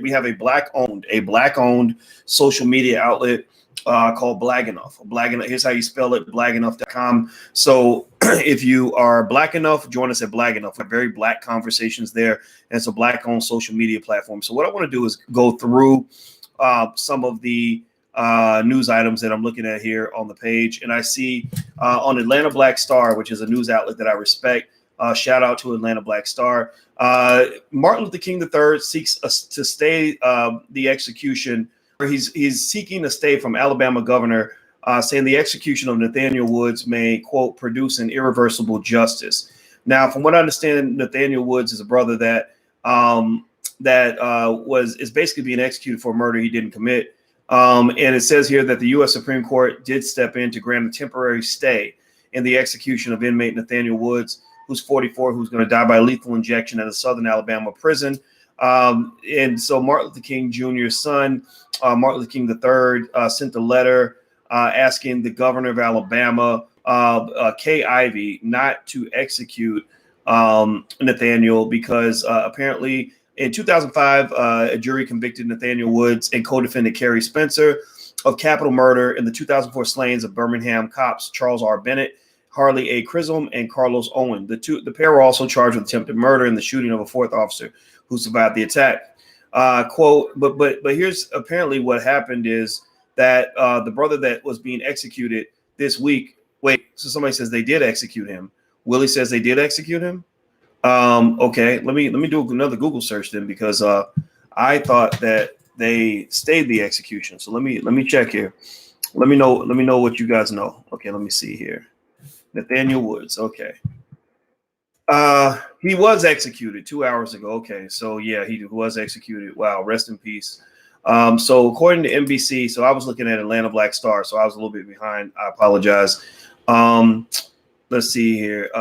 We have a black-owned social media outlet called Black Enough. Here's how you spell it: blackenough.com. So if you are Black Enough, join us at Black Enough. We have very black conversations there, and it's a black-owned social media platform. So what I want to do is go through some of the news items that I'm looking at here on the page, and I see on Atlanta Black Star, which is a news outlet that I respect. Shout out to Atlanta Black Star. Martin Luther King III seeks to stay the execution. He's seeking a stay from Alabama governor, saying the execution of Nathaniel Woods may, quote, produce an irreversible justice. Now, from what I understand, Nathaniel Woods is a brother that is basically being executed for a murder he didn't commit. And it says here that the U.S. Supreme Court did step in to grant a temporary stay in the execution of inmate Nathaniel Woods, who's 44, who's going to die by lethal injection at a Southern Alabama prison. And so Martin Luther King Jr.'s son, Martin Luther King III, sent a letter asking the governor of Alabama, Kay Ivey, not to execute Nathaniel because apparently in 2005, a jury convicted Nathaniel Woods and co-defendant Kerry Spencer of capital murder in the 2004 slayings of Birmingham cops Charles R. Bennett, Harley A. Chisholm, and Carlos Owen. The pair were also charged with attempted murder in the shooting of a fourth officer who survived the attack. Quote, but here's apparently what happened is that the brother that was being executed this week. Wait, so somebody says they did execute him. Willie says they did execute him. Okay, let me do another Google search then, because I thought that they stayed the execution. So let me check here. Let me know what you guys know. Okay, let me see here. Nathaniel Woods. Okay. He was executed 2 hours ago. Okay, so yeah, he was executed. Wow, rest in peace. So according to NBC, so I was looking at Atlanta Black Star, so I was a little bit behind. I apologize. Let's see here.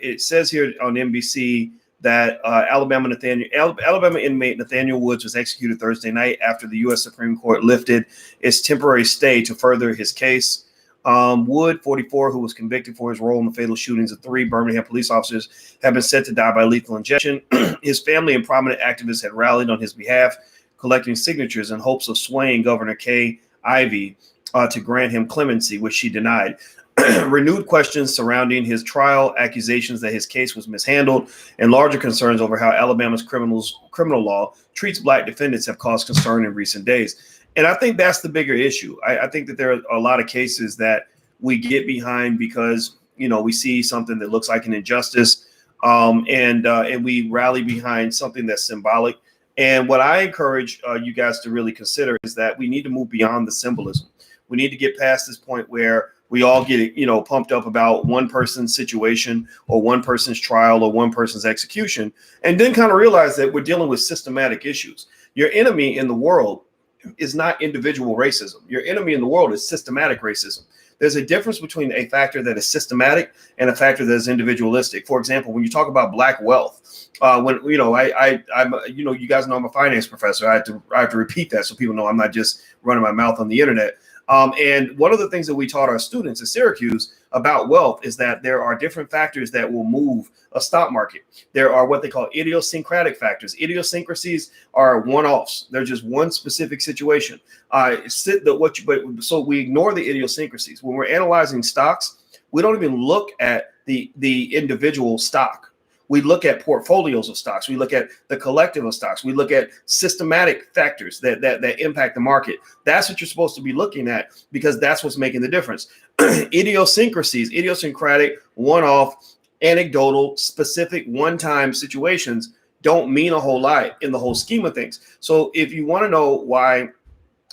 It says here on NBC that Alabama inmate Nathaniel Woods was executed Thursday night after the U.S. Supreme Court lifted its temporary stay to further his case. Wood, 44, who was convicted for his role in the fatal shootings of 3 Birmingham police officers, have been said to die by lethal injection. His family and prominent activists had rallied on his behalf, collecting signatures in hopes of swaying Governor Kay Ivey to grant him clemency, which she denied. Renewed questions surrounding his trial, accusations that his case was mishandled, and larger concerns over how Alabama's criminal law treats black defendants have caused concern in recent days. And I think that's the bigger issue. I think that there are a lot of cases that we get behind because, we see something that looks like an injustice, and we rally behind something that's symbolic. And what I encourage you guys to really consider is that we need to move beyond the symbolism. We need to get past this point where we all get, pumped up about one person's situation or one person's trial or one person's execution, and then kind of realize that we're dealing with systematic issues. Your enemy in the world is not individual racism. Your enemy in the world is systematic racism. There's a difference between a factor that is systematic and a factor that is individualistic. For example, when you talk about black wealth, I'm you guys know I'm a finance professor. I have to repeat that so people know I'm not just running my mouth on the internet. And one of the things that we taught our students at Syracuse about wealth is that there are different factors that will move a stock market. There are what they call idiosyncratic factors. Idiosyncrasies are one-offs. They're just one specific situation. So we ignore the idiosyncrasies. When we're analyzing stocks, we don't even look at the individual stock. We look at portfolios of stocks. We look at the collective of stocks. We look at systematic factors that impact the market. That's what you're supposed to be looking at, because that's what's making the difference. Idiosyncrasies, idiosyncratic, one-off, anecdotal, specific, one-time situations don't mean a whole lot in the whole scheme of things. So if you want to know why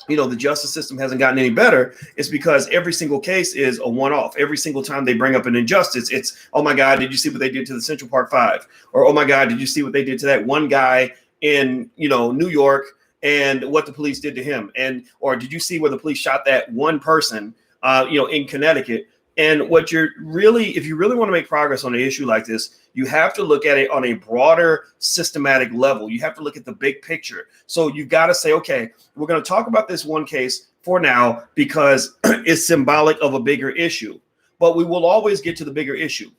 the justice system hasn't gotten any better, it's because every single case is a one-off. Every single time they bring up an injustice, it's, oh my God, did you see what they did to the Central Park 5? Or, oh my God, did you see what they did to that one guy in, New York and what the police did to him? Or did you see where the police shot that one person, in Connecticut? And if you really want to make progress on an issue like this, you have to look at it on a broader systematic level. You have to look at the big picture. So you've got to say, okay, we're going to talk about this one case for now because it's symbolic of a bigger issue. But we will always get to the bigger issue.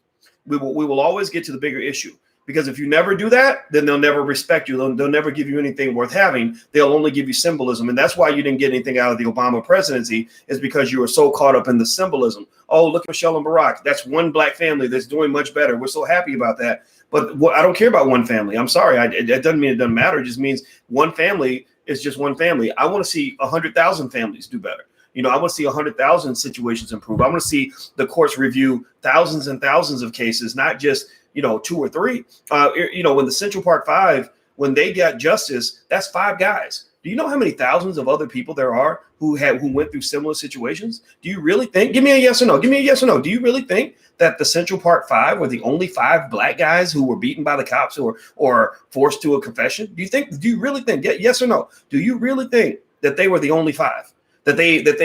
We will always get to the bigger issue. Because if you never do that, then they'll never respect you. They'll never give you anything worth having. They'll only give you symbolism. And that's why you didn't get anything out of the Obama presidency, is because you were so caught up in the symbolism. Oh, look at Michelle and Barack. That's one black family that's doing much better. We're so happy about that. But I don't care about one family. I'm sorry. It doesn't mean it doesn't matter. It just means one family is just one family. I want to see 100,000 families do better. I want to see 100,000 situations improve. I want to see the courts review thousands and thousands of cases, not just 2 or 3. When the Central Park 5, when they got justice, that's 5 guys. Do you know how many thousands of other people there are who went through similar situations? Do you really think? Give me a yes or no. Give me a yes or no. Do you really think that the Central Park 5 were the only 5 black guys who were beaten by the cops or forced to a confession? Do you really think? Yes or no? Do you really think that they were the only 5 that they did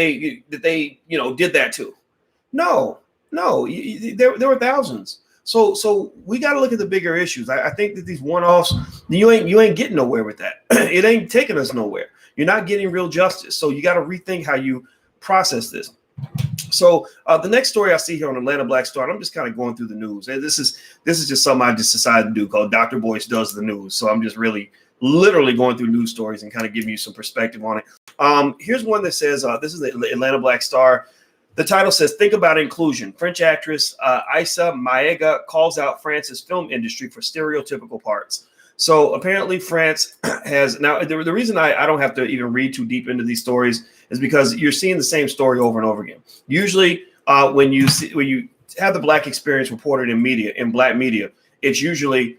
that to? No. There were thousands. So we got to look at the bigger issues. I think that these one-offs, you ain't getting nowhere with that. It ain't taking us nowhere. You're not getting real justice. So you got to rethink how you process this. So the next story I see here on Atlanta Black Star, and I'm just kind of going through the news. And this is just something I just decided to do called Dr. Boyce Does the News. So I'm just literally going through news stories and kind of giving you some perspective on it. Here's one that says, this is the Atlanta Black Star. The title says, think about inclusion. French actress Issa Maega calls out France's film industry for stereotypical parts. So apparently France has, now the reason I don't have to even read too deep into these stories is because you're seeing the same story over and over again. Usually when you have the black experience reported in black media, it's usually,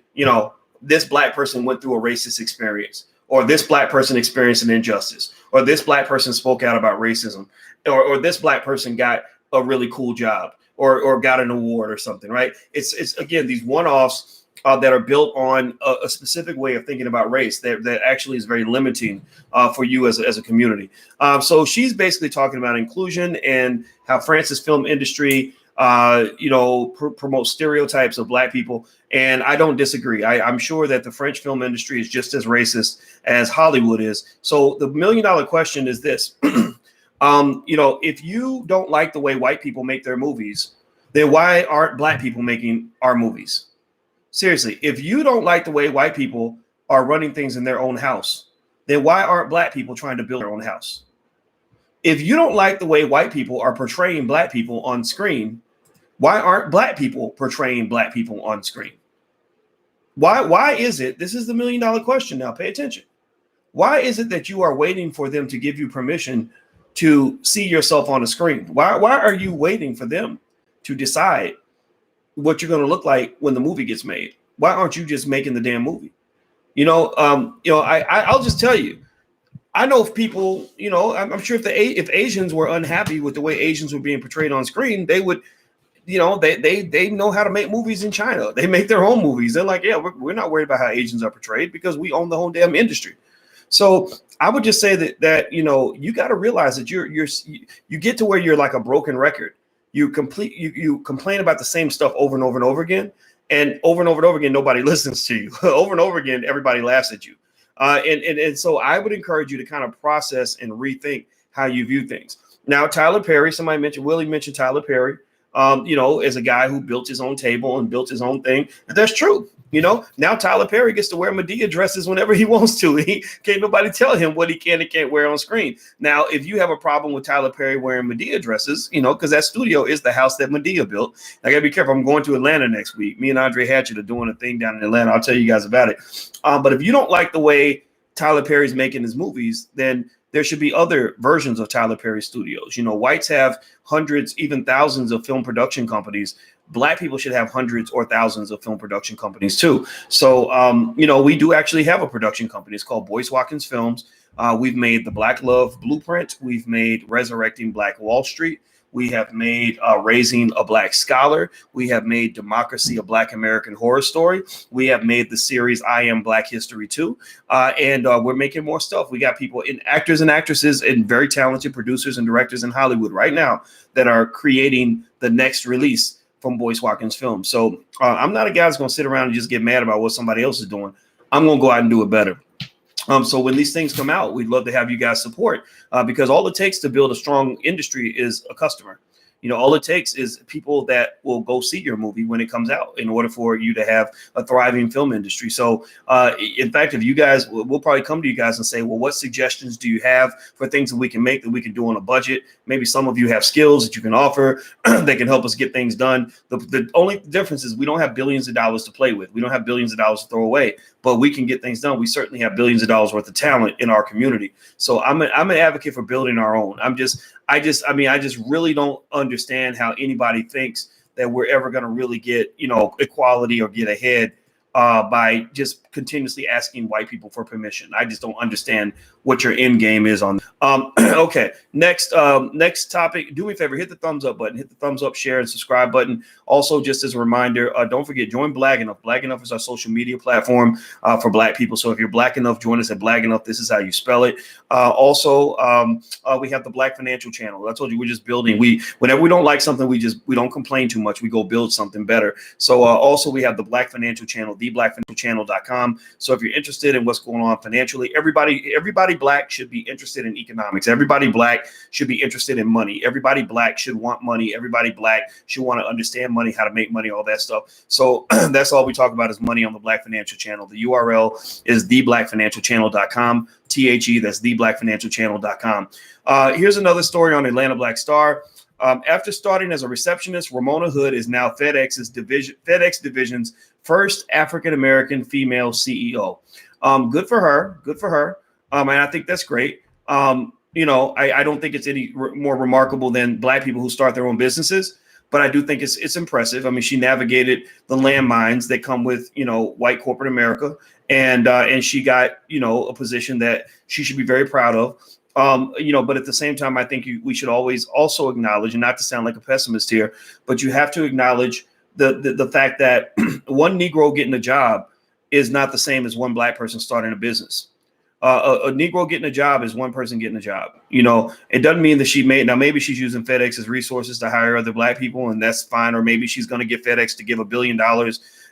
this black person went through a racist experience, or this black person experienced an injustice, or this black person spoke out about racism, or this black person got a really cool job, or got an award or something, right? It's again, these one-offs that are built on a specific way of thinking about race that actually is very limiting for you as a community. So she's basically talking about inclusion and how France's film industry promotes stereotypes of black people. And I don't disagree. I'm sure that the French film industry is just as racist as Hollywood is. So the $1 million question is this. If you don't like the way white people make their movies, then why aren't black people making our movies? Seriously, if you don't like the way white people are running things in their own house, then why aren't black people trying to build their own house? If you don't like the way white people are portraying black people on screen, why aren't black people portraying black people on screen? Why is it? This is the $1 million question now. Pay attention. Why is it that you are waiting for them to give you permission to see yourself on a screen? Why are you waiting for them to decide what you're going to look like when the movie gets made? Why aren't you just making the damn movie? I'll just tell you, I know if people, I'm sure if Asians were unhappy with the way Asians were being portrayed on screen, they would, they know how to make movies in China. They make their own movies. They're like, yeah, we're not worried about how Asians are portrayed because we own the whole damn industry. So I would just say that you got to realize that you get to where you're like a broken record. You complain about the same stuff over and over and over again, and over again, nobody listens to you. Over and over again, everybody laughs at you. And so I would encourage you to kind of process and rethink how you view things. Now, Tyler Perry, Willie mentioned Tyler Perry, as a guy who built his own table and built his own thing. That's true. Now Tyler Perry gets to wear Madea dresses whenever he wants to. He can't nobody tell him what he can and can't wear on screen. Now, if you have a problem with Tyler Perry wearing Madea dresses, because that studio is the house that Madea built. I gotta be careful. I'm going to Atlanta next week. Me and Andre Hatchett are doing a thing down in Atlanta. I'll tell you guys about it. But if you don't like the way Tyler Perry's making his movies, then there should be other versions of Tyler Perry Studios. Whites have hundreds, even thousands of film production companies. Black people should have hundreds or thousands of film production companies too. So, we do actually have a production company. It's called Boyce Films. We've made The Black Love Blueprint. We've made Resurrecting Black Wall Street. We have made Raising a Black Scholar. We have made Democracy, a Black American Horror Story. We have made the series I Am Black History 2. And we're making more stuff. We got people actors and actresses and very talented producers and directors in Hollywood right now that are creating the next release from Boyce Watkins Films. So I'm not a guy that's going to sit around and just get mad about what somebody else is doing. I'm going to go out and do it better. So when these things come out, we'd love to have you guys support because all it takes to build a strong industry is a customer. All it takes is people that will go see your movie when it comes out in order for you to have a thriving film industry. So in fact, if you guys, we'll probably come to you guys and say, well, what suggestions do you have for things that we can make that we can do on a budget? Maybe some of you have skills that you can offer that can help us get things done. The only difference is we don't have billions of dollars to play with. We don't have billions of dollars to throw away, but we can get things done. We certainly have billions of dollars worth of talent in our community. So I'm an advocate for building our own. I just really don't understand how anybody thinks that we're ever going to really get, equality or get ahead by just continuously asking white people for permission. I just don't understand what your end game is on. Okay, next topic. Do me a favor, hit the thumbs up button, hit the thumbs up, share, and subscribe button. Also, just as a reminder, don't forget, join Black Enough. Black Enough is our social media platform for Black people. So if you're Black enough, join us at Black Enough. This is how you spell it. Also, we have the Black Financial Channel. I told you we're just building. Whenever we don't like something, we don't complain too much. We go build something better. So also we have the Black Financial Channel, theblackfinancialchannel.com. So if you're interested in what's going on financially, everybody Black should be interested in economics. Everybody Black should be interested in money. Everybody Black should want money. Everybody Black should want to understand money, how to make money, all that stuff. So that's all we talk about is money on the Black Financial Channel. The URL is theblackfinancialchannel.com. THE, that's theblackfinancialchannel.com. Here's another story on Atlanta Black Star. After starting as a receptionist, Ramona Hood is now FedEx Division's first African-American female CEO. Good for her. Good for her. And I think that's great. I don't think it's any more remarkable than Black people who start their own businesses, but I do think it's impressive. I mean, she navigated the landmines that come with, white corporate America, and she got, a position that she should be very proud of. But at the same time, I think we should always also acknowledge, and not to sound like a pessimist here, but you have to acknowledge the fact that one Negro getting a job is not the same as one Black person starting a business. A Negro getting a job is one person getting a job. It doesn't mean that maybe she's using FedEx's resources to hire other Black people, and that's fine. Or maybe she's going to get FedEx to give $1 billion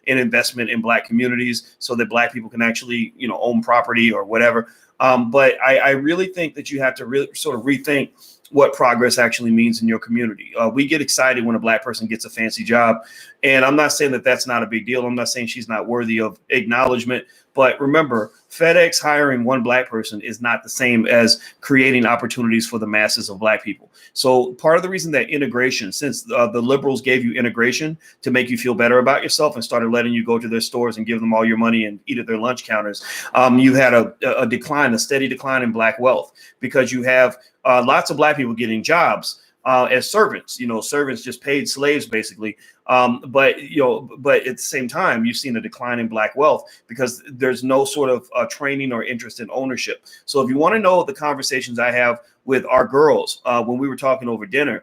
in investment in Black communities so that Black people can actually, own property or whatever. But I really think that you have to really sort of rethink what progress actually means in your community. We get excited when a Black person gets a fancy job. And I'm not saying that that's not a big deal. I'm not saying she's not worthy of acknowledgement. But remember, FedEx hiring one Black person is not the same as creating opportunities for the masses of Black people. So part of the reason that integration, since the liberals gave you integration to make you feel better about yourself and started letting you go to their stores and give them all your money and eat at their lunch counters, you had a steady decline in Black wealth, because you have lots of Black people getting jobs as servants. Servants, just paid slaves, basically. But at the same time, you've seen a decline in Black wealth because there's no sort of training or interest in ownership. So if you want to know the conversations I have with our girls, when we were talking over dinner,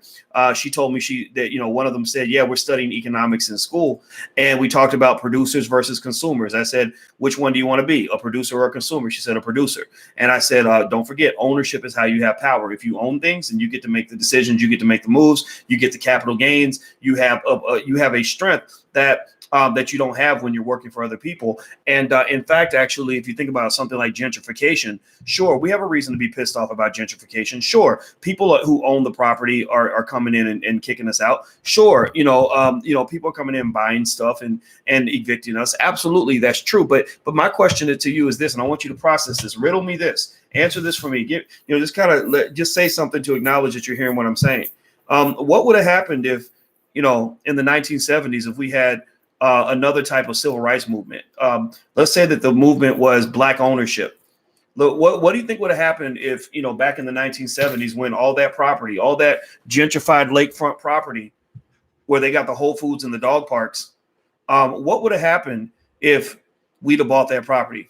she told me that one of them said, yeah, we're studying economics in school. And we talked about producers versus consumers. I said, which one do you want to be, a producer or a consumer? She said, a producer. And I said, don't forget, ownership is how you have power. If you own things and you get to make the decisions, you get to make the moves, you get the capital gains, you have a strength that you don't have when you're working for other people. And in fact, actually, if you think about something like gentrification, sure, we have a reason to be pissed off about gentrification. Sure, people who own the property are coming in and kicking us out. Sure, people are coming in buying stuff and evicting us. Absolutely, that's true. But my question to you is this, and I want you to process this. Riddle me this. Answer this for me. Just say something to acknowledge that you're hearing what I'm saying. What would have happened if, in the 1970s, if we had another type of civil rights movement? Let's say that the movement was Black ownership. What do you think would have happened if, back in the 1970s, when all that property, all that gentrified lakefront property where they got the Whole Foods and the dog parks, what would have happened if we'd have bought that property?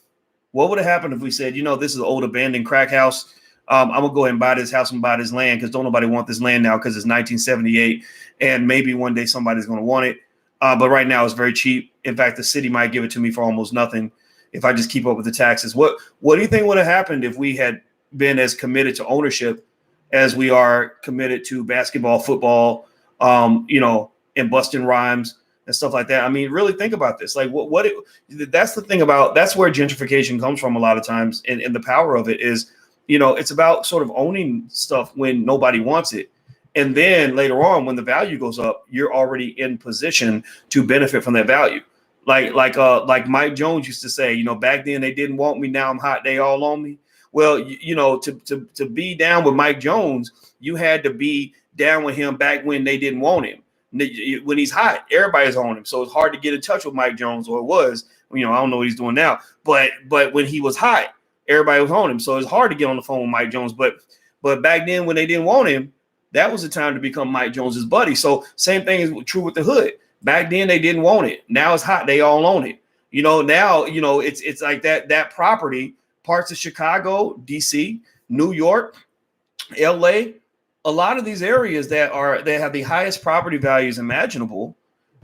What would have happened if we said, this is an old abandoned crack house. I'm going to go ahead and buy this house and buy this land because don't nobody want this land now because it's 1978. And maybe one day somebody's going to want it. But right now it's very cheap. In fact, the city might give it to me for almost nothing if I just keep up with the taxes. What do you think would have happened if we had been as committed to ownership as we are committed to basketball, football, and busting rhymes and stuff like that? I mean, really think about this. Like that's the thing that's where gentrification comes from a lot of times. And the power of it is, it's about sort of owning stuff when nobody wants it. And then later on, when the value goes up, you're already in position to benefit from that value. Like Mike Jones used to say, you know, back then they didn't want me. Now I'm hot. They all on me. Well, you know, to be down with Mike Jones, you had to be down with him back when they didn't want him. When he's hot, everybody's on him. So it's hard to get in touch with Mike Jones, or it was. You know, I don't know what he's doing now. But when he was hot, everybody was on him. So it's hard to get on the phone with Mike Jones. But back then when they didn't want him, that was the time to become Mike Jones's buddy. So same thing is true with the hood. Back then they didn't want it. Now it's hot. They all own it. You know, now, you know, it's like that property, parts of Chicago, DC, New York, LA, a lot of these areas that have the highest property values imaginable.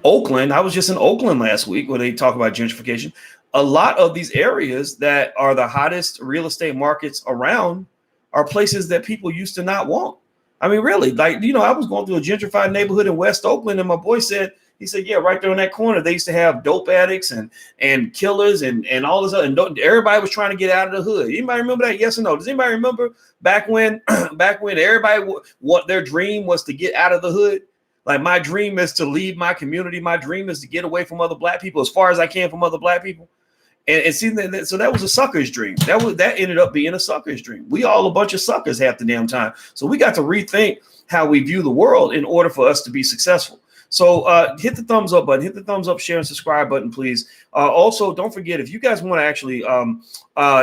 Oakland, I was just in Oakland last week where they talk about gentrification. A lot of these areas that are the hottest real estate markets around are places that people used to not want. I mean, really, like, you know, I was going through a gentrified neighborhood in West Oakland, and my boy said, yeah, right there in that corner, they used to have dope addicts and killers and all this other, and everybody was trying to get out of the hood. Anybody remember that? Yes or no? Does anybody remember back when everybody, what their dream was to get out of the hood? Like, my dream is to leave my community. My dream is to get away from other black people as far as I can from other black people. And see, so that was a sucker's dream. That ended up being a sucker's dream. We all a bunch of suckers half the damn time. So we got to rethink how we view the world in order for us to be successful. So hit the thumbs up button, hit the thumbs up, share, and subscribe button, please. Also, don't forget, if you guys want to actually,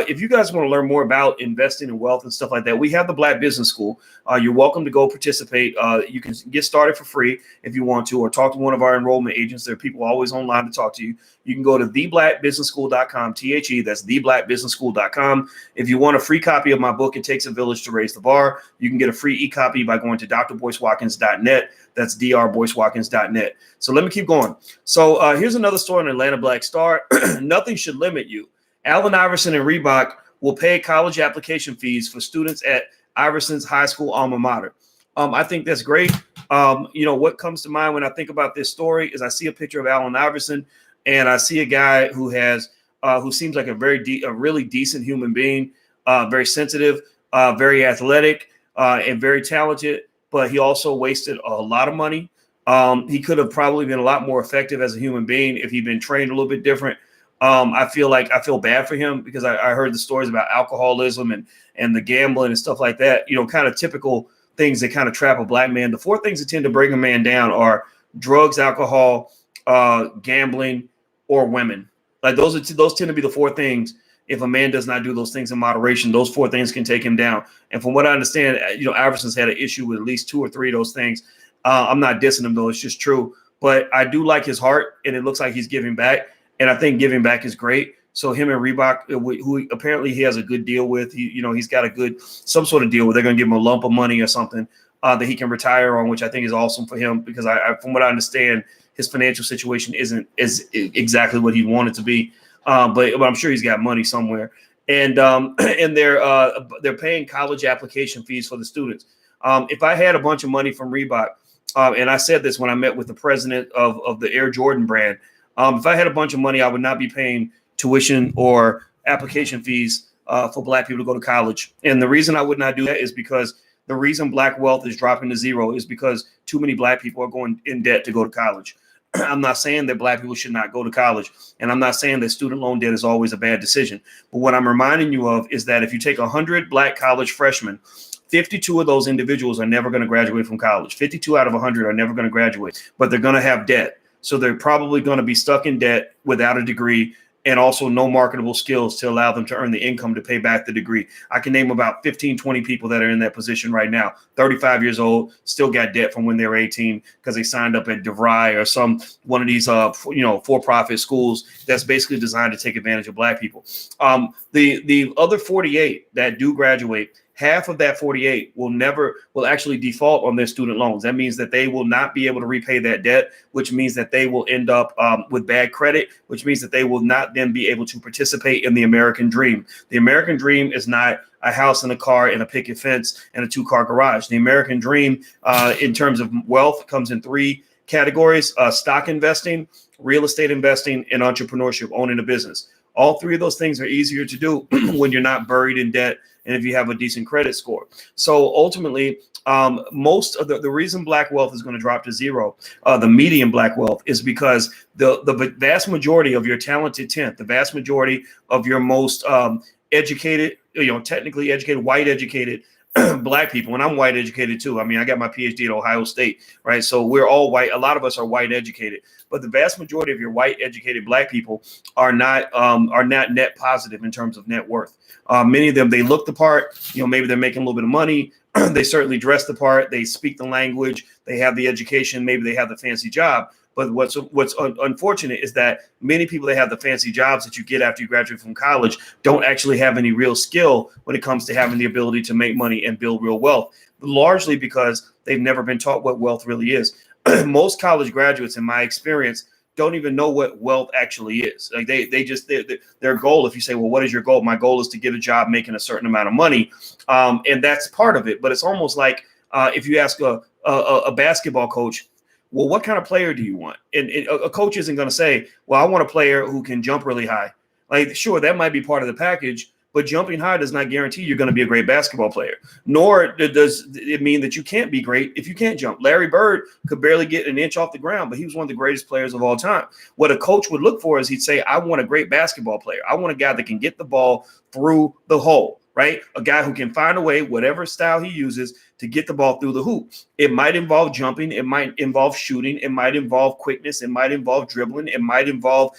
if you guys want to learn more about investing in wealth and stuff like that, we have the Black Business School. You're welcome to go participate. You can get started for free if you want to, or talk to one of our enrollment agents. There are people always online to talk to you. You can go to theblackbusinessschool.com, THE, that's theblackbusinessschool.com. If you want a free copy of my book, It Takes a Village to Raise the Bar, you can get a free e-copy by going to drboycewatkins.net. That's drboycewatkins.net. So let me keep going. So here's another story in Atlanta Black Star. Nothing should limit you. Allen Iverson and Reebok will pay college application fees for students at Iverson's high school alma mater. I think that's great. You know, what comes to mind when I think about this story is I see a picture of Allen Iverson, and I see a guy who has who seems like a really decent human being, very sensitive, very athletic, and very talented. But he also wasted a lot of money. He could have probably been a lot more effective as a human being if he'd been trained a little bit different. I feel bad for him because I heard the stories about alcoholism and the gambling and stuff like that, you know, kind of typical things that kind of trap a black man. The four things that tend to bring a man down are drugs, alcohol, gambling, or women. Like those tend to be the four things. If a man does not do those things in moderation, those four things can take him down. And from what I understand, you know, Iverson's had an issue with at least two or three of those things. I'm not dissing him, though. It's just true. But I do like his heart, and it looks like he's giving back. And I think giving back is great. So him and Reebok, who apparently he has a good deal with, he's got some sort of deal where they're going to give him a lump of money or something that he can retire on, which I think is awesome for him because from what I understand, his financial situation is exactly what he wanted to be. But I'm sure he's got money somewhere, and they're paying college application fees for the students. If I had a bunch of money from Reebok, and I said this when I met with the president of the Air Jordan brand, if I had a bunch of money, I would not be paying tuition or application fees for black people to go to college. And the reason I would not do that is because the reason black wealth is dropping to zero is because too many black people are going in debt to go to college. I'm not saying that black people should not go to college, and I'm not saying that student loan debt is always a bad decision. But what I'm reminding you of is that if you take 100 black college freshmen, 52 of those individuals are never going to graduate from college. 52 out of 100 are never going to graduate, but they're going to have debt. So they're probably going to be stuck in debt without a degree and also no marketable skills to allow them to earn the income to pay back the degree. I can name about 15, 20 people that are in that position right now. 35 years old, still got debt from when they were 18 because they signed up at DeVry or one of these for-profit schools that's basically designed to take advantage of black people. The other 48 that do graduate, half of that 48 will actually default on their student loans. That means that they will not be able to repay that debt, which means that they will end up with bad credit, which means that they will not then be able to participate in the American dream. The American dream is not a house and a car and a picket fence and a 2-car garage. The American dream in terms of wealth comes in 3 categories: stock investing, real estate investing, and entrepreneurship, owning a business. All three of those things are easier to do when you're not buried in debt and if you have a decent credit score. So ultimately, most of the reason black wealth is going to drop to zero, the median black wealth, is because the vast majority of your talented 10th, the vast majority of your most educated, technically educated, white educated black people, and I'm white educated too. I mean, I got my PhD at Ohio State, right? So we're all white. A lot of us are white educated, but the vast majority of your white educated black people are not net positive in terms of net worth. Many of them, they look the part, maybe they're making a little bit of money. They certainly dress the part. They speak the language. They have the education. Maybe they have the fancy job. But what's unfortunate is that many people that have the fancy jobs that you get after you graduate from college don't actually have any real skill when it comes to having the ability to make money and build real wealth, largely because they've never been taught what wealth really is. Most college graduates, in my experience, don't even know what wealth actually is. Like their goal, if you say, well, what is your goal? My goal is to get a job making a certain amount of money. And that's part of it. But it's almost like if you ask a basketball coach, well, what kind of player do you want? And a coach isn't going to say, well, I want a player who can jump really high. Like, sure, that might be part of the package, but jumping high does not guarantee you're going to be a great basketball player. Nor does it mean that you can't be great if you can't jump. Larry Bird could barely get an inch off the ground, but he was one of the greatest players of all time. What a coach would look for is he'd say, I want a great basketball player. I want a guy that can get the ball through the hole, right? A guy who can find a way, whatever style he uses, to get the ball through the hoop. It might involve jumping. It might involve shooting. It might involve quickness. It might involve dribbling. It might involve,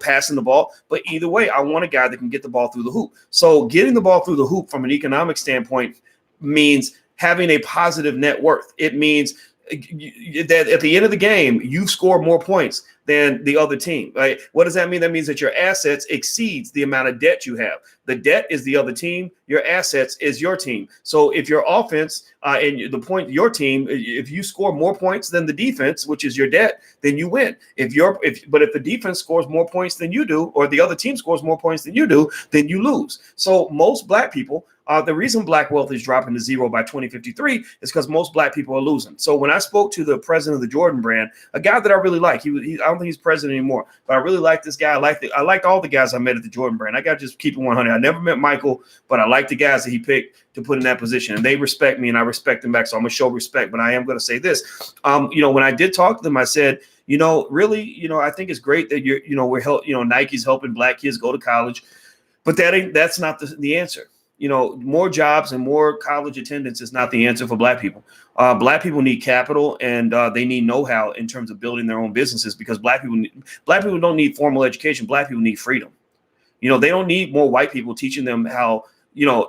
passing the ball. But either way, I want a guy that can get the ball through the hoop. So getting the ball through the hoop from an economic standpoint means having a positive net worth. It means that at the end of the game, you score more points than the other team, right? What does that mean? That means that your assets exceeds the amount of debt you have. The debt is the other team. Your assets is your team. So if your offense and the point, your team, if you score more points than the defense, which is your debt, then you win. But if the defense scores more points than you do, or the other team scores more points than you do, then you lose. So most black people, the reason black wealth is dropping to zero by 2053 is because most black people are losing. So when I spoke to the president of the Jordan brand, a guy that I really like, I don't think he's president anymore, but I really like this guy. I liked all the guys I met at the Jordan brand. I got to just keep it 100. I never met Michael, but I like the guys that he picked to put in that position, and they respect me, and I respect them back. So I'm gonna show respect. But I am going to say this, when I did talk to them, I said, really, I think it's great that Nike's helping black kids go to college, but that's not the answer. More jobs and more college attendance is not the answer for black people. Black people need capital, and they need know-how in terms of building their own businesses, because black people don't need formal education. Black people need freedom. They don't need more white people teaching them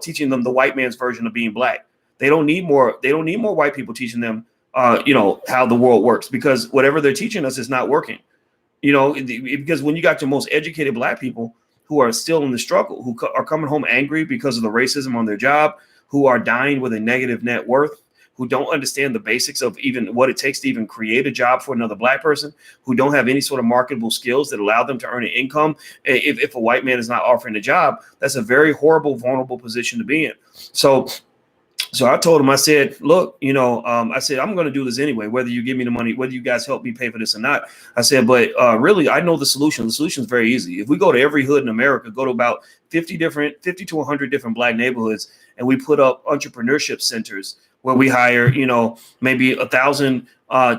teaching them the white man's version of being black. They don't need more white people teaching them, how the world works, because whatever they're teaching us is not working. Because when you got your most educated black people who are still in the struggle, who are coming home angry because of the racism on their job, who are dying with a negative net worth, who don't understand the basics of even what it takes to even create a job for another black person, who don't have any sort of marketable skills that allow them to earn an income. If a white man is not offering a job, that's a very horrible, vulnerable position to be in. So I told him, I said, look, I said, I'm going to do this anyway, whether you give me the money, whether you guys help me pay for this or not. I said, but really, I know the solution. The solution is very easy. If we go to every hood in America, go to about 50 to 100 different black neighborhoods, and we put up entrepreneurship centers where we hire, maybe 1,000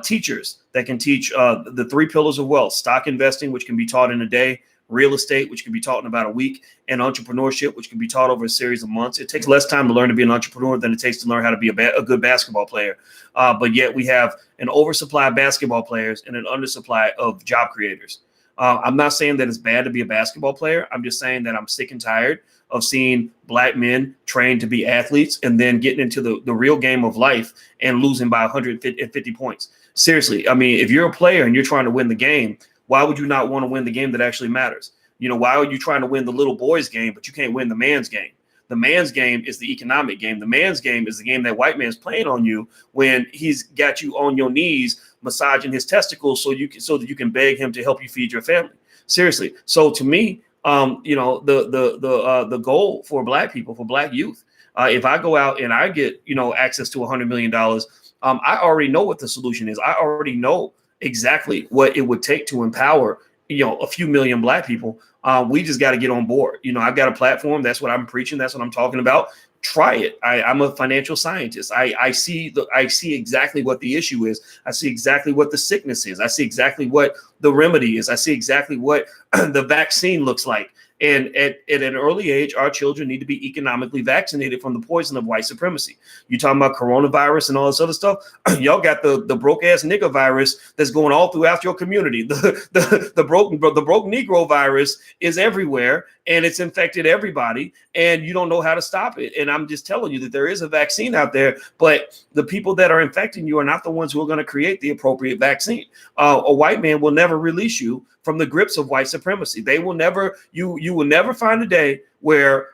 teachers that can teach the 3 pillars of wealth: stock investing, which can be taught in a day; real estate, which can be taught in about a week; and entrepreneurship, which can be taught over a series of months. It takes less time to learn to be an entrepreneur than it takes to learn how to be a good basketball player. But yet we have an oversupply of basketball players and an undersupply of job creators. I'm not saying that it's bad to be a basketball player. I'm just saying that I'm sick and tired of seeing black men trained to be athletes and then getting into the real game of life and losing by 150 points. Seriously, I mean, if you're a player and you're trying to win the game, why would you not want to win the game that actually matters? Why are you trying to win the little boy's game, but you can't win the man's game? The man's game is the economic game. The man's game is the game that white man's playing on you when he's got you on your knees, massaging his testicles so that you can beg him to help you feed your family. Seriously. So to me, the goal for black people, for black youth, if I go out and I get, access to $100 million, I already know what the solution is. I already know exactly what it would take to empower, a few million black people. We just got to get on board. I've got a platform. That's what I'm preaching. That's what I'm talking about. Try it. I'm a financial scientist. I see exactly what the issue is. I see exactly what the sickness is. I see exactly what the remedy is. I see exactly what the vaccine looks like. And at an early age, our children need to be economically vaccinated from the poison of white supremacy. You talking about coronavirus and all this other stuff? Y'all got the broke ass nigger virus that's going all throughout your community. The broke Negro virus is everywhere, and it's infected everybody, and you don't know how to stop it. And I'm just telling you that there is a vaccine out there, but the people that are infecting you are not the ones who are going to create the appropriate vaccine. A white man will never release you from the grips of white supremacy. They will never, you will never find a day where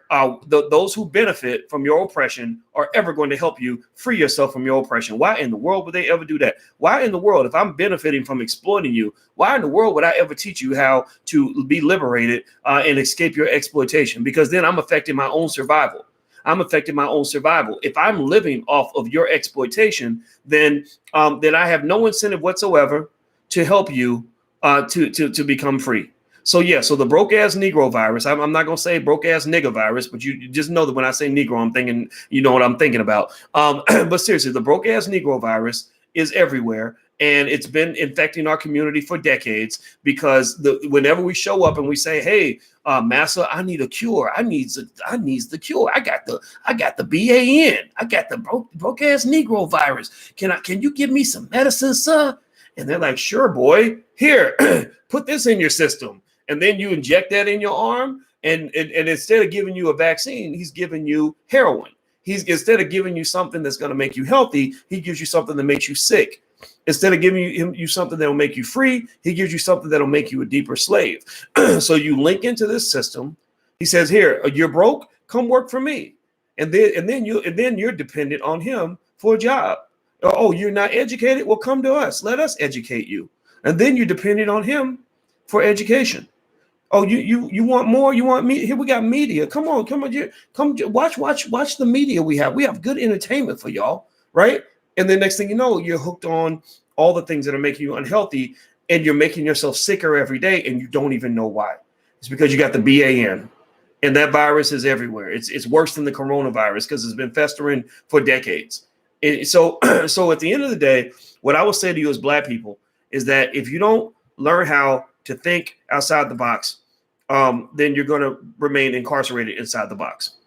those who benefit from your oppression are ever going to help you free yourself from your oppression. Why in the world would they ever do that? Why in the world, if I'm benefiting from exploiting you, why in the world would I ever teach you how to be liberated and escape your exploitation? Because then I'm affecting my own survival. I'm affecting my own survival. If I'm living off of your exploitation, then I have no incentive whatsoever to help you to become free. So the broke ass Negro virus, I'm not going to say broke ass nigger virus, but you just know that when I say Negro, I'm thinking, you know what I'm thinking about. But seriously, the broke ass Negro virus is everywhere. And it's been infecting our community for decades because whenever we show up and we say, hey, massa, I need a cure. I needs the cure. I got the BAN. I got the broke ass Negro virus. Can you give me some medicine, sir? And they're like, sure, boy, here, put this in your system. And then you inject that in your arm. And instead of giving you a vaccine, he's giving you heroin. Instead of giving you something that's going to make you healthy, he gives you something that makes you sick. Instead of giving you something that will make you free, he gives you something that will make you a deeper slave. So you link into this system. He says, here, you're broke, come work for me. And then you're dependent on him for a job. Oh, you're not educated? Well, come to us. Let us educate you. And then you're dependent on him for education. Oh, you want more? You want me? Here we got media. Come on. Come watch the media we have. We have good entertainment for y'all, right? And then next thing you know, you're hooked on all the things that are making you unhealthy, and you're making yourself sicker every day, and you don't even know why. It's because you got the BAN, and that virus is everywhere. It's worse than the coronavirus because it's been festering for decades. So at the end of the day, what I will say to you as Black people is that if you don't learn how to think outside the box, then you're going to remain incarcerated inside the box.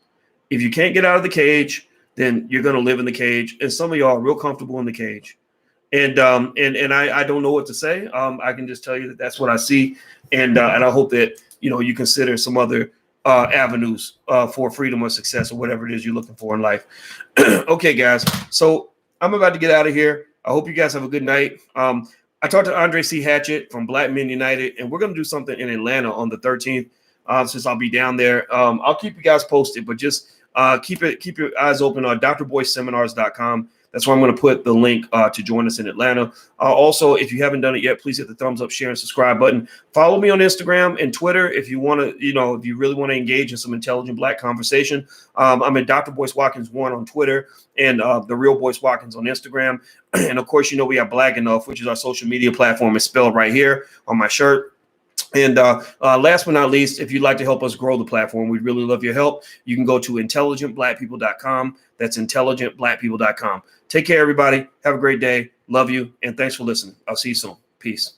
If you can't get out of the cage, then you're going to live in the cage. And some of y'all are real comfortable in the cage. And I don't know what to say. I can just tell you that that's what I see. And I hope that, you consider some other avenues for freedom or success or whatever it is you're looking for in life. Okay, guys. So I'm about to get out of here. I hope you guys have a good night. I talked to Andre C. Hatchett from Black Men United, and we're going to do something in Atlanta on the 13th, since I'll be down there. I'll keep you guys posted, but just keep your eyes open on drboyseminars.com. That's where I'm going to put the link to join us in Atlanta. Also, if you haven't done it yet, please hit the thumbs up, share, and subscribe button. Follow me on Instagram and Twitter if you want to, if you really want to engage in some intelligent Black conversation. I'm at Dr. Boyce Watkins 1 on Twitter and The Real Boyce Watkins on Instagram. And of course, we have Black Enough, which is our social media platform. It's spelled right here on my shirt. And last but not least, if you'd like to help us grow the platform, we'd really love your help. You can go to intelligentblackpeople.com. That's intelligentblackpeople.com. Take care, everybody. Have a great day. Love you. And thanks for listening. I'll see you soon. Peace.